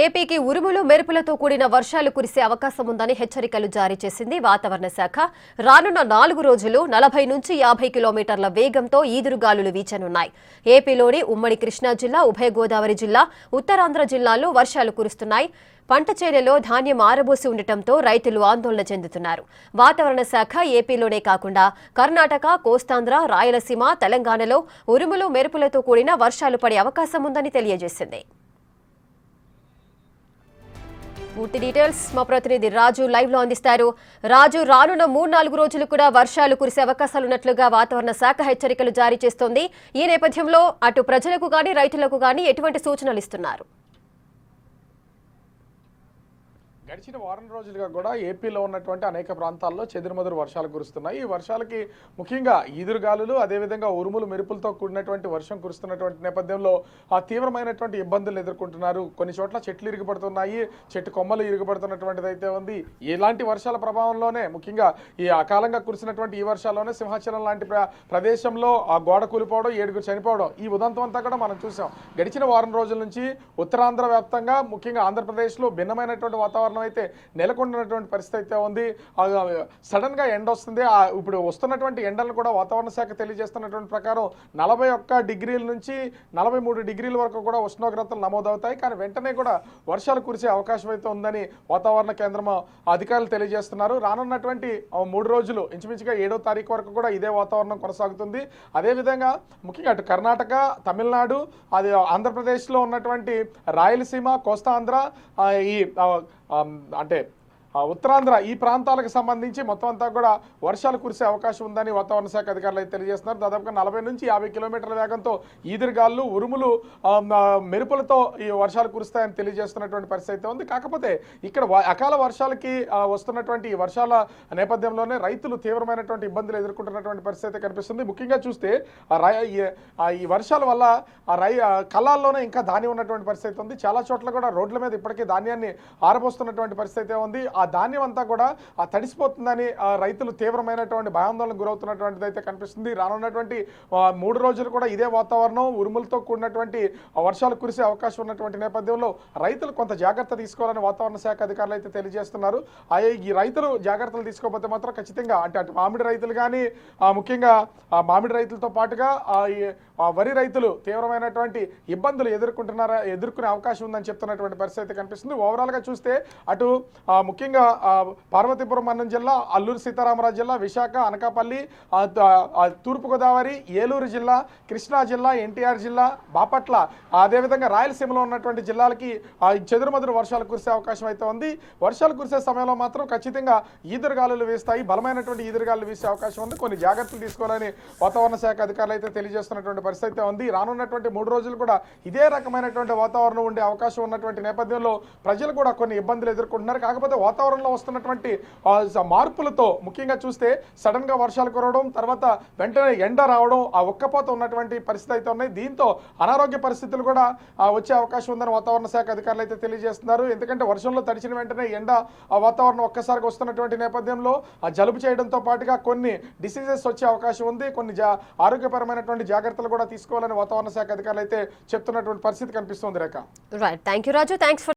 ఏపీకి ఉరుములు మెరుపులతో కూడిన వర్షాలు కురిసే అవకాశం ఉందని హెచ్చరికలు జారీ చేసింది వాతావరణ శాఖ. రానున్న 4 రోజులు 40 నుంచి 50 కిలోమీటర్ల వేగంతో ఈదురుగాలులు వీచనున్నాయి. ఏపీలోని ఉమ్మడి కృష్ణా జిల్లా, ఉభయ గోదావరి జిల్లా, ఉత్తరాంధ్ర జిల్లాల్లో వర్షాలు కురుస్తున్నాయి. పంట చేలలో ధాన్యం ఆరబోసి ఉండటంతో రైతులు ఆందోళన చెందుతున్నారు. వాతావరణ శాఖ ఏపీలోనే కాకుండా కర్ణాటక, కోస్తాంధ్ర, రాయలసీమ, తెలంగాణలో ఉరుములు మెరుపులతో కూడిన వర్షాలు పడే అవకాశం ఉందని తెలియజేసింది. పూర్తి డీటెయిల్స్ మా ప్రతినిధి రాజు లైవ్ లో అందిస్తారు. రాజు, రానున్న 3-4 రోజులు కూడా వర్షాలు కురిసే అవకాశాలున్నట్లుగా వాతావరణ శాఖ హెచ్చరికలు జారీ చేస్తోంది. ఈ నేపథ్యంలో అటు ప్రజలకు గానీ రైతులకు గానీ ఎటువంటి సూచనలు ఇస్తున్నారు? గడిచిన వారం రోజులుగా కూడా ఏపీలో ఉన్నటువంటి అనేక ప్రాంతాల్లో చెదురుమదురు వర్షాలు కురుస్తున్నాయి. ఈ వర్షాలకి ముఖ్యంగా ఈదురుగాలులు, అదేవిధంగా ఉరుములు మెరుపులతో కూడినటువంటి వర్షం కురుస్తున్నటువంటి నేపథ్యంలో ఆ తీవ్రమైనటువంటి ఇబ్బందులు ఎదుర్కొంటున్నారు. కొన్ని చోట్ల చెట్లు ఇరుగుపడుతున్నాయి, చెట్టు కొమ్మలు ఇరుగుపడుతున్నటువంటిది అయితే ఉంది. ఇలాంటి వర్షాల ప్రభావంలోనే ముఖ్యంగా ఈ అకాలంగా కురిసినటువంటి ఈ వర్షాల్లోనే సింహాచలం లాంటి ప్రదేశంలో ఆ గోడ కూలిపోవడం, 7 చనిపోవడం ఈ ఉదంతం అంతా కూడా మనం చూసాం. గడిచిన వారం రోజుల నుంచి ఉత్తరాంధ్ర వ్యాప్తంగా ముఖ్యంగా ఆంధ్రప్రదేశ్లో భిన్నమైనటువంటి వాతావరణం అయితే నెలకొంటున్నటువంటి పరిస్థితి అయితే ఉంది. సడన్ గా ఎండ వస్తుంది. ఇప్పుడు వస్తున్నటువంటి ఎండలను కూడా వాతావరణ శాఖ తెలియజేస్తున్నటువంటి ప్రకారం 41 డిగ్రీల నుంచి 43 డిగ్రీల వరకు కూడా ఉష్ణోగ్రతలు నమోదవుతాయి. కానీ వెంటనే కూడా వర్షాలు కురిసే అవకాశం అయితే ఉందని వాతావరణ కేంద్రం అధికారులు తెలియజేస్తున్నారు. రానున్నటువంటి 3 రోజులు ఇంచుమించుగా 7వ తారీఖు వరకు కూడా ఇదే వాతావరణం కొనసాగుతుంది. అదేవిధంగా ముఖ్యంగా అటు కర్ణాటక, తమిళనాడు, అది ఆంధ్రప్రదేశ్లో ఉన్నటువంటి రాయలసీమ, కోస్తాంధ్ర, ఈ అంటే ఉత్తరాంధ్ర ఈ ప్రాంతాలకు సంబంధించి మొత్తం అంతా కూడా వర్షాలు కురిసే అవకాశం ఉందని వాతావరణ శాఖ అధికారులు అయితే తెలియజేస్తున్నారు. దాదాపుగా 40 నుంచి 50 కిలోమీటర్ల వేగంతో ఈదురుగాలు, ఉరుములు, మెరుపులతో ఈ వర్షాలు కురుస్తాయని తెలియజేస్తున్నటువంటి పరిస్థితి అయితే ఉంది. కాకపోతే ఇక్కడ అకాల వర్షాలకి వస్తున్నటువంటి ఈ వర్షాల నేపథ్యంలోనే రైతులు తీవ్రమైనటువంటి ఇబ్బందులు ఎదుర్కొంటున్నటువంటి పరిస్థితి అయితే కనిపిస్తుంది. ముఖ్యంగా చూస్తే ఈ వర్షాల వల్ల కళ్ళాల్లోనే ఇంకా ధాన్యం ఉన్నటువంటి పరిస్థితి ఉంది. చాలా చోట్ల కూడా రోడ్ల మీద ఇప్పటికీ ధాన్యాన్ని ఆరబోస్తున్నటువంటి పరిస్థితి ఉంది. ఆ ధాన్యం అంతా కూడా తడిసిపోతుందని రైతులు తీవ్రమైనటువంటి భయాందోళనకు గురవుతున్నటువంటిది అయితే కనిపిస్తుంది. రానున్నటువంటి 3 రోజులు కూడా ఇదే వాతావరణం, ఉరుములతో కూడినటువంటి వర్షాలు కురిసే అవకాశం ఉన్నటువంటి నేపథ్యంలో రైతులు కొంత జాగ్రత్త తీసుకోవాలని వాతావరణ శాఖ అధికారులు అయితే తెలియజేస్తున్నారు. ఈ రైతులు జాగ్రత్తలు తీసుకోకపోతే మాత్రం ఖచ్చితంగా అటు మామిడి రైతులు కానీ ముఖ్యంగా మామిడి రైతులతో పాటుగా వరి రైతులు తీవ్రమైనటువంటి ఇబ్బందులు ఎదుర్కొనే అవకాశం ఉందని చెప్తున్నటువంటి పరిస్థితి కనిపిస్తుంది. ఓవరాల్గా చూస్తే అటు ముఖ్యంగా పార్వతీపురం అన్నం జిల్లా, అల్లూరు సీతారామరాజు జిల్లా, విశాఖ, అనకాపల్లి, తూర్పుగోదావరి, ఏలూరు జిల్లా, కృష్ణా జిల్లా, ఎన్టీఆర్ జిల్లా, బాపట్ల, అదేవిధంగా రాయలసీమలో ఉన్నటువంటి జిల్లాలకి చెదురుమదురు వర్షాలు కురిసే అవకాశం అయితే ఉంది. వర్షాలు కురిసే సమయంలో మాత్రం ఖచ్చితంగా ఈదురుగాలులు వీస్తాయి, బలమైనటువంటి ఈదురుగాలులు వీసే అవకాశం ఉంది. కొన్ని జాగ్రత్తలు తీసుకోవాలని వాతావరణ శాఖ అధికారులు అయితే తెలియజేస్తున్నటువంటి పరిస్థితి ఉంది. రానున్నటువంటి 3 రోజులు కూడా ఇదే రకమైనటువంటి వాతావరణం ఉండే అవకాశం ఉన్నటువంటి నేపథ్యంలో ప్రజలు కూడా కొన్ని ఇబ్బందులు ఎదుర్కొంటున్నారు. కాకపోతే వాతావరణంలో వస్తున్నటువంటి మార్పులతో ముఖ్యంగా చూస్తే సడన్ గా వర్షాలు కురవడం, తర్వాత వెంటనే ఎండ రావడం, ఆ ఒక్కపోత ఉన్నటువంటి పరిస్థితి అయితే ఉన్నాయి. దీంతో అనారోగ్య పరిస్థితులు కూడా వచ్చే అవకాశం ఉందని వాతావరణ శాఖ అధికారులు అయితే తెలియజేస్తున్నారు. ఎందుకంటే వర్షంలో తడిచిన వెంటనే ఎండ వాతావరణం ఒక్కసారిగా వస్తున్నటువంటి నేపథ్యంలో జలుబు చేయడంతో పాటుగా కొన్ని డిసీజెస్ వచ్చే అవకాశం ఉంది. కొన్ని ఆరోగ్యపరమైనటువంటి జాగ్రత్తలు కూడా తీసుకోవాలని వాతావరణ శాఖ అధికారులు అయితే చెప్తున్నటువంటి పరిస్థితి కనిపిస్తుంది. Rekha, right, thank you Raju, thanks.